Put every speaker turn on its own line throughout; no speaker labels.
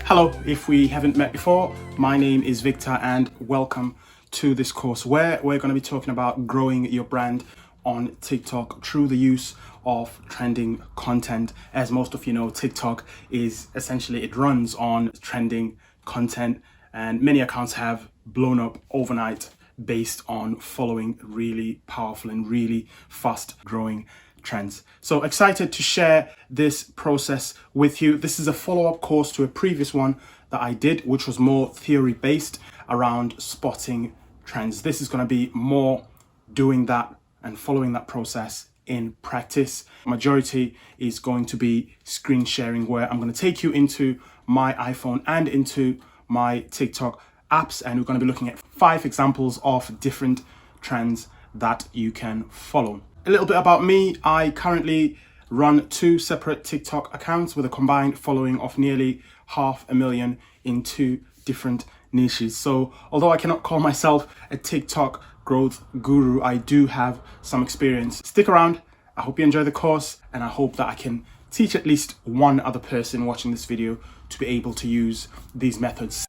Hello, if we haven't met before, my name is Victor and welcome to this course where we're going to be talking about growing your brand on TikTok through the use of trending content. As most of you know, TikTok is essentially, it runs on trending content and many accounts have blown up overnight based on following really powerful and really fast growing trends. So excited to share this process with you. This is a follow-up course to a previous one that I did, which was more theory based around spotting trends. This is going to be more doing that and following that process in practice. Majority is going to be screen sharing, where I'm going to take you into my iPhone and into my TikTok apps, and we're going to be looking at 5 examples of different trends that you can follow. A little bit about me. I currently run 2 separate TikTok accounts with a combined following of nearly 500,000 in 2 different niches. So although I cannot call myself a TikTok growth guru, I do have some experience. Stick around. I hope you enjoy the course, and I hope that I can teach at least one other person watching this video to be able to use these methods.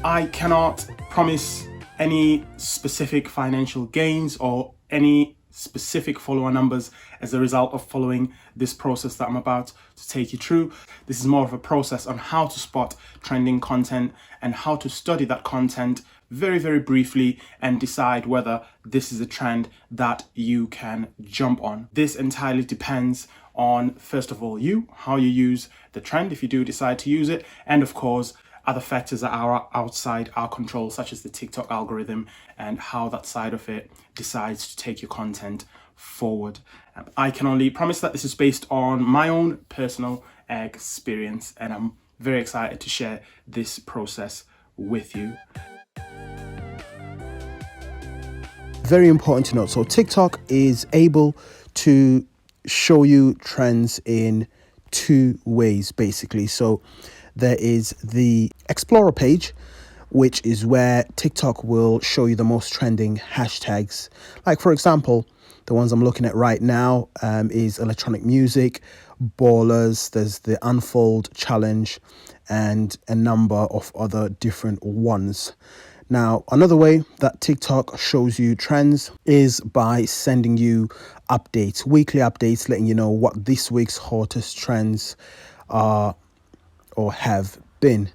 I cannot promise any specific financial gains or any specific follower numbers as a result of following this process that I'm about to take you through. This is more of a process on how to spot trending content and how to study that content very, very briefly and decide whether this is a trend that you can jump on. This entirely depends on, first of all, you, how you use the trend if you do decide to use it, and of course, other factors that are outside our control, such as the TikTok algorithm and how that side of it decides to take your content forward. I can only promise that this is based on my own personal experience, and I'm very excited to share this process with you.
Very important to note. So TikTok is able to show you trends in 2 ways, basically. So there is the Explorer page, which is where TikTok will show you the most trending hashtags. Like, for example, the ones I'm looking at right now is electronic music, ballers, there's the Unfold challenge, and a number of other different ones. Now, another way that TikTok shows you trends is by sending you updates, weekly updates, letting you know what this week's hottest trends are or have been.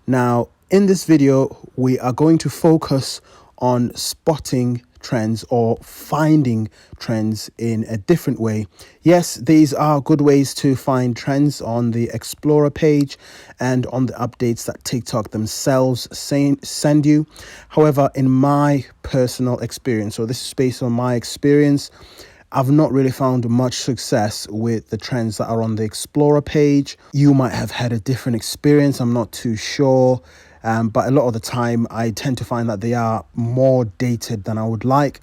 Now, in this video, we are going to focus on spotting trends or finding trends in a different way. Yes, these are good ways to find trends on the Explorer page and on the updates that TikTok themselves send you. However, in my personal experience, so this is based on my experience, I've not really found much success with the trends that are on the Explorer page. You might have had a different experience, I'm not too sure. But a lot of the time, I tend to find that they are more dated than I would like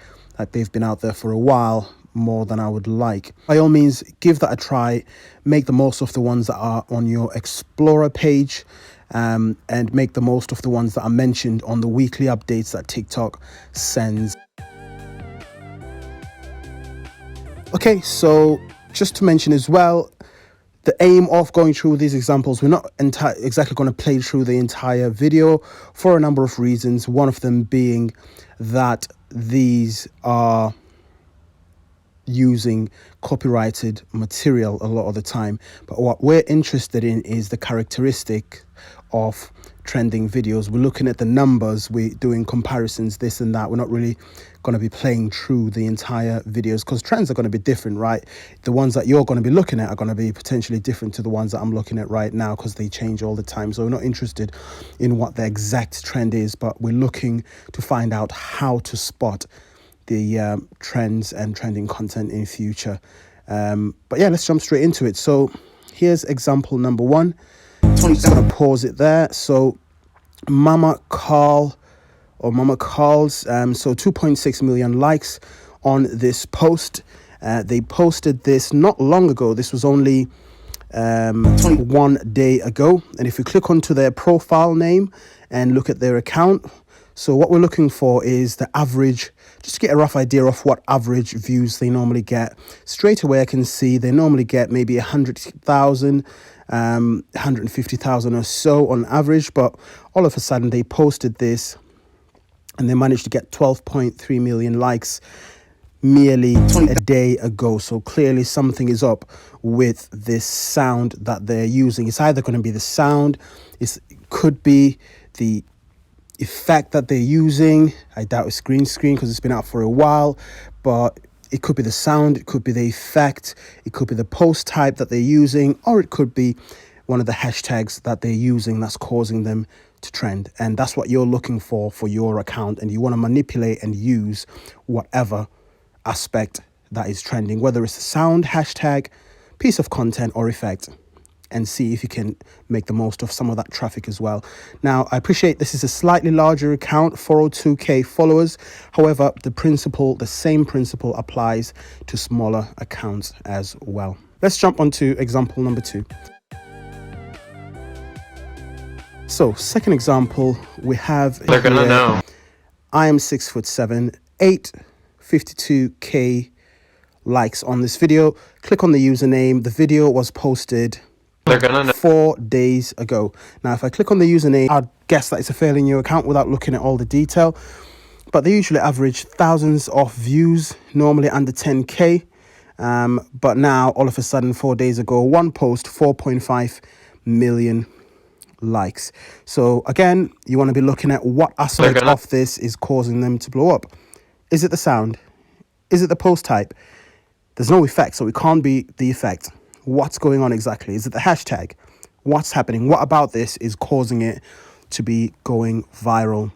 they've been out there for a while, more than I would like. By all means, give that a try. Make the most of the ones that are on your Explorer page, and make the most of the ones that are mentioned on the weekly updates that TikTok sends. Okay, so just to mention as well, the aim of going through these examples, we're not exactly going to play through the entire video for a number of reasons. One of them being that these are using copyrighted material a lot of the time. But what we're interested in is the characteristic of trending videos. We're looking at the numbers, we're doing comparisons, this and that. We're not really going to be playing through the entire videos because trends are going to be different, right? The ones that you're going to be looking at are going to be potentially different to the ones that I'm looking at right now because they change all the time. So we're not interested in what the exact trend is, but we're looking to find out how to spot the trends and trending content in future. But yeah, let's jump straight into it. So here's example number 1. I'm just going to pause it there. So Mama Carl or Mama Carl's, so 2.6 million likes on this post. They posted this not long ago. This was only 1 day ago. And if you click onto their profile name and look at their account, So what we're looking for is the average, just to get a rough idea of what average views they normally get. Straight away I can see they normally get maybe 100,000, 150,000 or so on average, but all of a sudden they posted this and they managed to get 12.3 million likes merely a day ago. So clearly something is up with this sound that they're using. It's either going to be the sound, it could be the effect that they're using. I doubt it's green screen because it's been out for a while, but it could be the sound, it could be the effect, it could be the post type that they're using, or it could be one of the hashtags that they're using that's causing them to trend. And that's what you're looking for your account, and you want to manipulate and use whatever aspect that is trending, whether it's a sound, hashtag, piece of content, or effect, and see if you can make the most of some of that traffic as well. Now, I appreciate this is a slightly larger account, 402k followers. However, the same principle applies to smaller accounts as well. Let's jump on to example number 2. So, second example, we have
They're gonna know.
I am 6'7", 852k likes on this video. Click on the username. The video was posted 4 days ago. Now, if I click on the username, I'd guess that it's a fairly new account without looking at all the detail. But they usually average thousands of views, normally under 10k. But now, all of a sudden, 4 days ago, one post, 4.5 million likes. So again, you want to be looking at what aspect of this is causing them to blow up. Is it the sound? Is it the post type? There's no effect, so it can't be the effect. What's going on exactly? Is it the hashtag? What's happening? What about this is causing it to be going viral?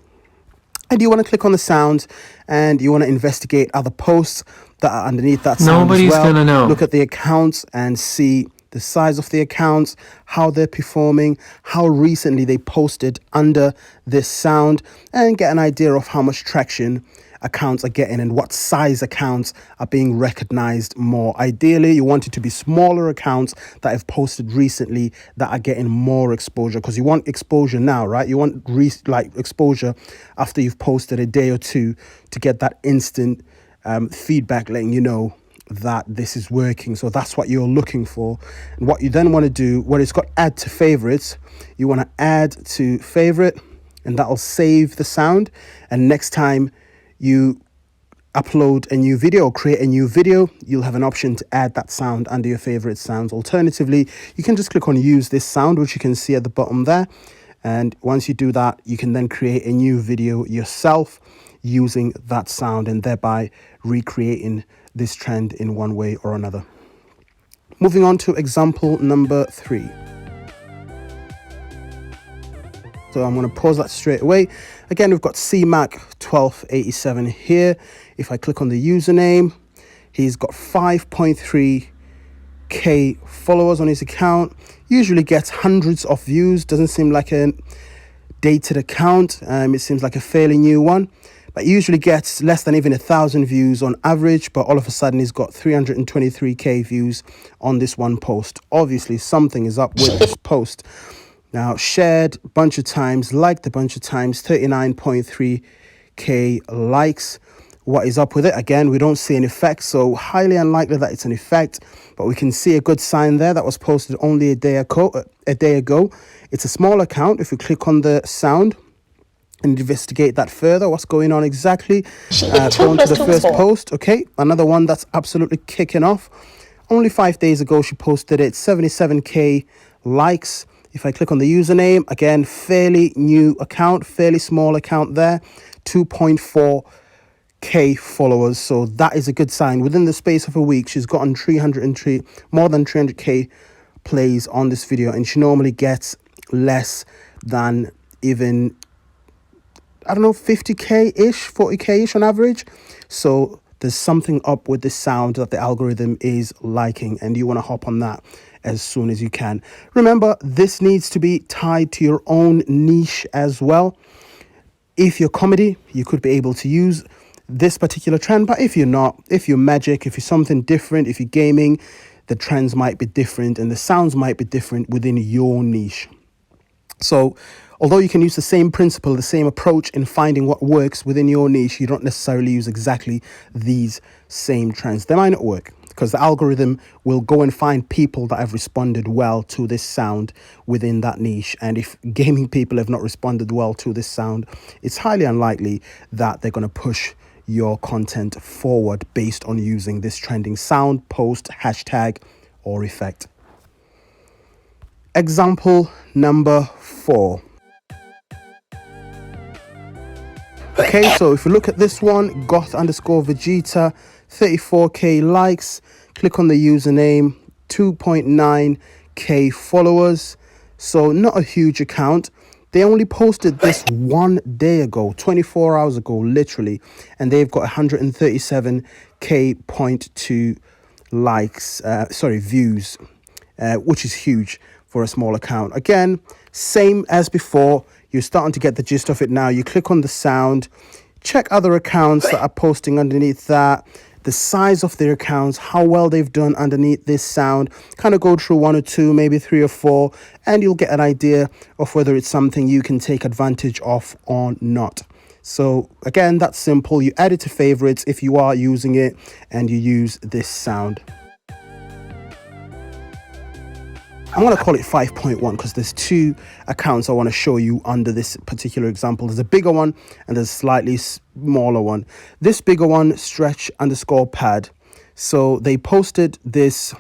And you want to click on the sound, and you want to investigate other posts that are underneath that sound. Nobody's as well. Gonna know. Look at the accounts and see the size of the accounts, how they're performing, how recently they posted under this sound, and get an idea of how much traction accounts are getting and what size accounts are being recognized more. Ideally, you want it to be smaller accounts that have posted recently that are getting more exposure, because you want exposure now, right? You want exposure after you've posted a day or two to get that instant feedback letting you know that this is working. So that's what you're looking for. And what you then want to do, when it's got add to favorites, you want to add to favorite, and that'll save the sound. And next time you upload a new video or create a new video, you'll have an option to add that sound under your favorite sounds. Alternatively, you can just click on use this sound, which you can see at the bottom there. And once you do that, you can then create a new video yourself using that sound, and thereby recreating this trend in one way or another. Moving on to example number 3. So I'm going to pause that straight away. Again, we've got CMAC1287 here. If I click on the username, he's got 5.3k followers on his account. Usually gets hundreds of views. Doesn't seem like a dated account. It seems like a fairly new one. But usually gets less than even 1,000 views on average, but all of a sudden he's got 323k views on this one post. Obviously something is up with this post. Now, shared a bunch of times, liked a bunch of times, 39.3k likes. What is up with it? Again, we don't see an effect, so highly unlikely that it's an effect, but we can see a good sign there that was posted only a day ago. It's a small account. If we click on the sound and investigate that further, what's going on exactly? Go on to the first post. Okay, another one that's absolutely kicking off. Only 5 days ago she posted it, 77k likes. If I click on the username, again, fairly new account, fairly small account there, 2.4k followers. So that is a good sign. Within the space of a week, she's gotten more than 300k plays on this video, and she normally gets less than even 50k-ish, 40k-ish on average. So there's something up with the sound that the algorithm is liking, and you want to hop on that as soon as you can. Remember, this needs to be tied to your own niche as well. If you're comedy, you could be able to use this particular trend, but if you're not, if you're magic, if you're something different, if you're gaming, the trends might be different and the sounds might be different within your niche. So although you can use the same principle, the same approach in finding what works within your niche, you don't necessarily use exactly these same trends. They might not work because the algorithm will go and find people that have responded well to this sound within that niche. And if gaming people have not responded well to this sound, it's highly unlikely that they're going to push your content forward based on using this trending sound, post, hashtag, or effect. Example number 4. Okay, so if you look at this one, goth_Vegeta, 34k likes. Click on the username, 2.9k followers. So not a huge account. They only posted this one day ago, 24 hours ago, literally. And they've got 137k.2 likes, views, which is huge for a small account. Again, same as before. You're starting to get the gist of it now. You click on the sound, check other accounts that are posting underneath that, the size of their accounts, how well they've done underneath this sound, kind of go through 1 or 2, maybe 3 or 4, and you'll get an idea of whether it's something you can take advantage of or not. So again, that's simple. You add it to favorites if you are using it and you use this sound. I'm going to call it 5.1 because there's 2 accounts I want to show you under this particular example. There's a bigger one and there's a slightly smaller one. This bigger one, stretch_pad. So they posted this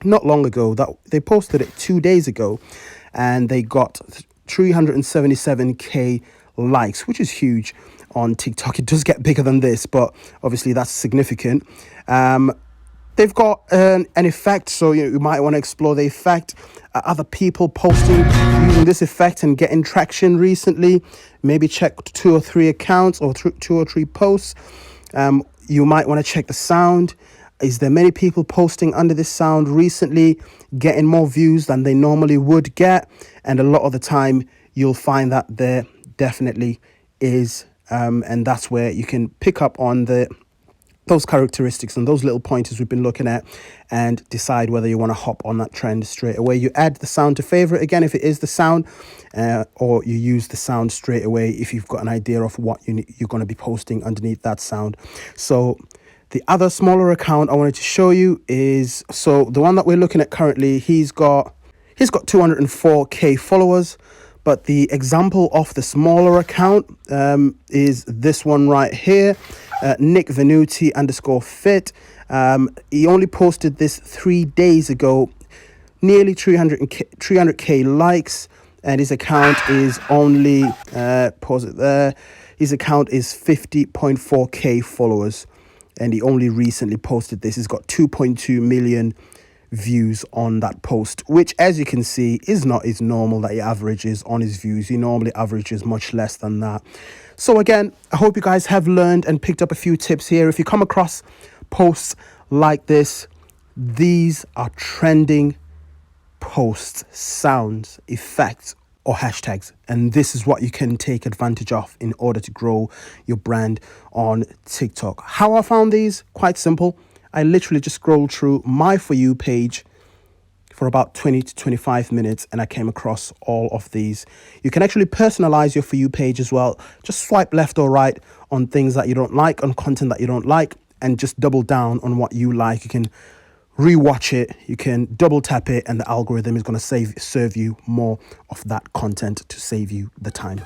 not long ago. They posted it 2 days ago and they got 377k likes, which is huge on TikTok. It does get bigger than this, but obviously that's significant. They've got an effect, so you might want to explore the effect. Other people posting using this effect and getting traction recently. Maybe check 2 or 3 accounts or 2 or 3 posts. You might want to check the sound. Is there many people posting under this sound recently, getting more views than they normally would get? And a lot of the time, you'll find that there definitely is. And that's where you can pick up on those characteristics and those little pointers we've been looking at and decide whether you want to hop on that trend straight away. You add the sound to favorite again if it is the sound, or you use the sound straight away if you've got an idea of what you're going to be posting underneath that sound. So the other smaller account I wanted to show you is, so the one that we're looking at currently, he's got 204k followers. But the example of the smaller account is this one right here, Nick Venuti _fit. He only posted this 3 days ago, nearly 300k likes, and his account is only, pause it there, his account is 50.4k followers, and he only recently posted this. He's got 2.2 million views on that post, which, as you can see, is not his normal that he averages on his views. He normally averages much less than that. So again, I hope you guys have learned and picked up a few tips here. If you come across posts like this, these are trending posts, sounds, effects, or hashtags, and this is what you can take advantage of in order to grow your brand on TikTok. How I found these? Quite simple. I literally just scrolled through my For You page for about 20 to 25 minutes and I came across all of these. You can actually personalize your For You page as well. Just swipe left or right on things that you don't like, on content that you don't like, and just double down on what you like. You can rewatch it, you can double tap it, and the algorithm is going to serve you more of that content to save you the time.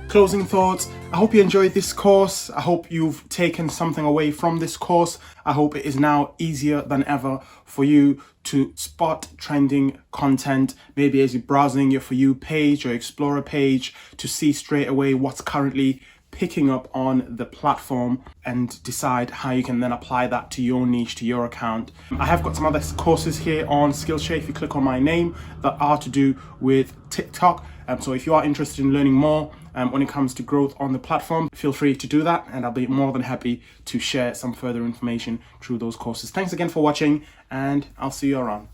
Closing thoughts. I hope you enjoyed this course. I hope you've taken something away from this course. I hope it is now easier than ever for you to spot trending content, maybe as you're browsing your For You page or Explorer page, to see straight away what's currently picking up on the platform and decide how you can then apply that to your niche, to your account. I have got some other courses here on Skillshare, if you click on my name, that are to do with TikTok. So if you are interested in learning more when it comes to growth on the platform, feel free to do that, and I'll be more than happy to share some further information through those courses. Thanks again for watching, and I'll see you around.